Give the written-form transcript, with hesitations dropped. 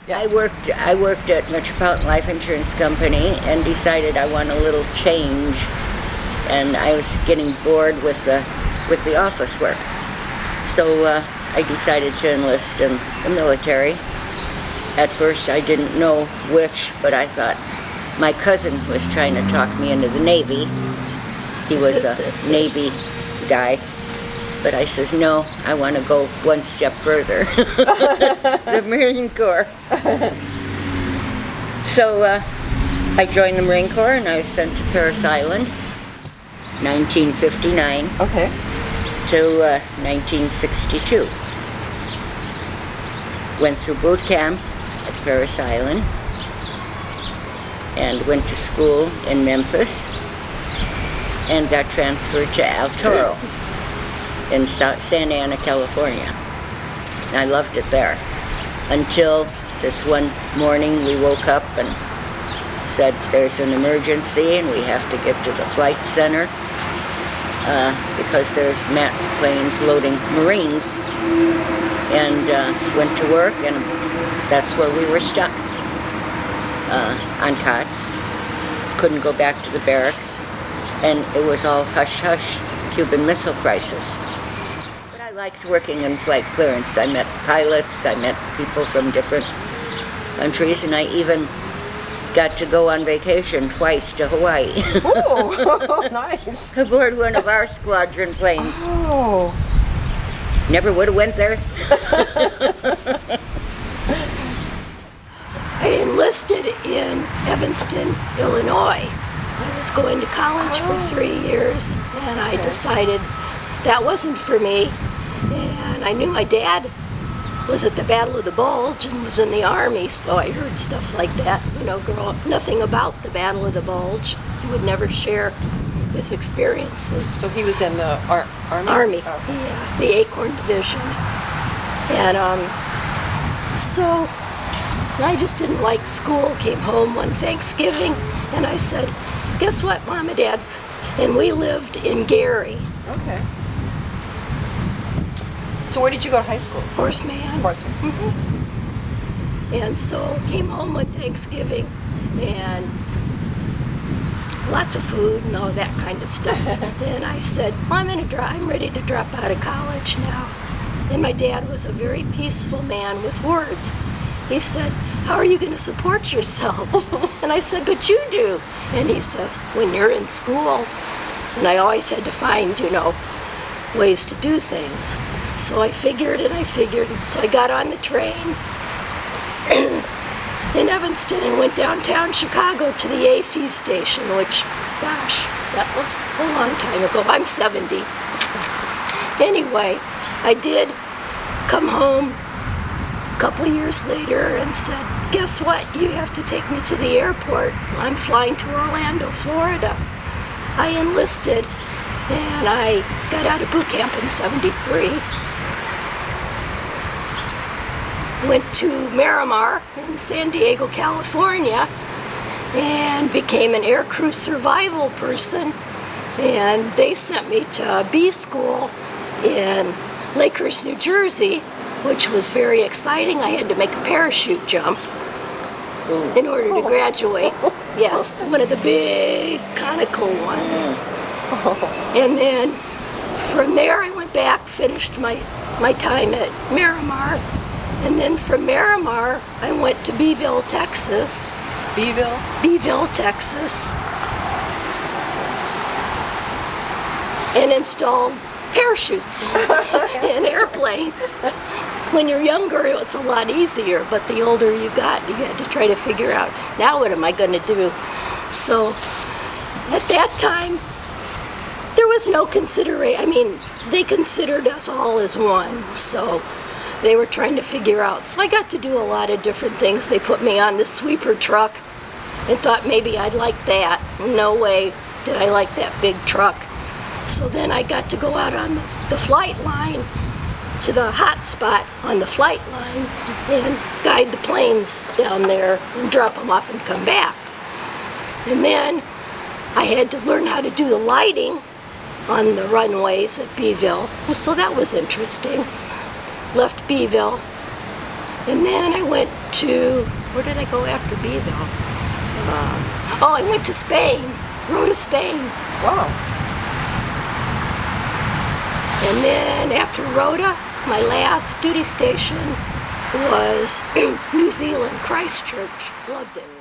Yeah. I worked at Metropolitan Life Insurance Company and decided I want a little change, and I was getting bored with the office work. So I decided to enlist in the military. At first I didn't know which, but I thought my cousin was trying to talk me into the Navy. He was a Navy guy. But I says, no, I want to go one step further. The Marine Corps. So I joined the Marine Corps and I was sent to Parris Island, 1959 Okay. to 1962. Went through boot camp at Parris Island and went to school in Memphis and got transferred to El Toro in Santa Ana, California. And I loved it there. Until this one morning we woke up and said there's an emergency and we have to get to the flight center because there's Matt's planes loading Marines. And went to work, and that's where we were stuck, on cots. Couldn't go back to the barracks, and it was all hush-hush, Cuban Missile Crisis. But I liked working in flight clearance. I met pilots, I met people from different countries, and I even got to go on vacation twice to Hawaii. Oh, nice. Aboard one of our squadron planes. Oh. Never would have went there. I enlisted in Evanston, Illinois. I was going to college for 3 years, and I decided that wasn't for me. And I knew my dad was at the Battle of the Bulge and was in the Army, so I heard stuff like that. You know, growing up, nothing about the Battle of the Bulge. He would never share his experiences. So he was in the Army? Army, Oh. yeah, the Acorn Division. And so I just didn't like school. Came home one Thanksgiving and I said, guess what, Mom and Dad? And we lived in Gary. Okay. So where did you go to high school? Horseman. Horseman. And so came home one Thanksgiving and lots of food and all that kind of stuff. And I said, well, I'm ready to drop out of college now. And my dad was a very peaceful man with words. He said, how are you going to support yourself? And I said, but you do. And he says, when you're in school. And I always had to find, ways to do things. So I figured. So I got on the train in Evanston and went downtown Chicago to the AFE station, which, gosh, that was a long time ago. I'm 70. Anyway, I did come home a couple years later and said, guess what? You have to take me to the airport. I'm flying to Orlando, Florida. I enlisted and I got out of boot camp in 73. Went to Miramar in San Diego, California, and became an aircrew survival person. And they sent me to B school in Lakehurst, New Jersey, which was very exciting. I had to make a parachute jump in order to graduate. Yes, one of the big conical ones. And then from there I went back, finished my time at Miramar. And then from Miramar, I went to Beeville, Texas. Beeville? Beeville, Texas. And installed parachutes in airplanes. When you're younger, it's a lot easier, but the older you got, you had to try to figure out, now what am I going to do? So at that time, there was no consideration. I mean, they considered us all as one, so they were trying to figure out. So I got to do a lot of different things. They put me on the sweeper truck and thought maybe I'd like that. No way did I like that big truck. So then I got to go out on the flight line to the hot spot on the flight line and guide the planes down there and drop them off and come back. And then I had to learn how to do the lighting on the runways at Beeville. So that was interesting. Left Beeville, And then I went to, where did I go after Beeville? I went to Spain, Rota, Spain. Wow. And then after Rota, my last duty station was New Zealand, Christchurch. Loved it.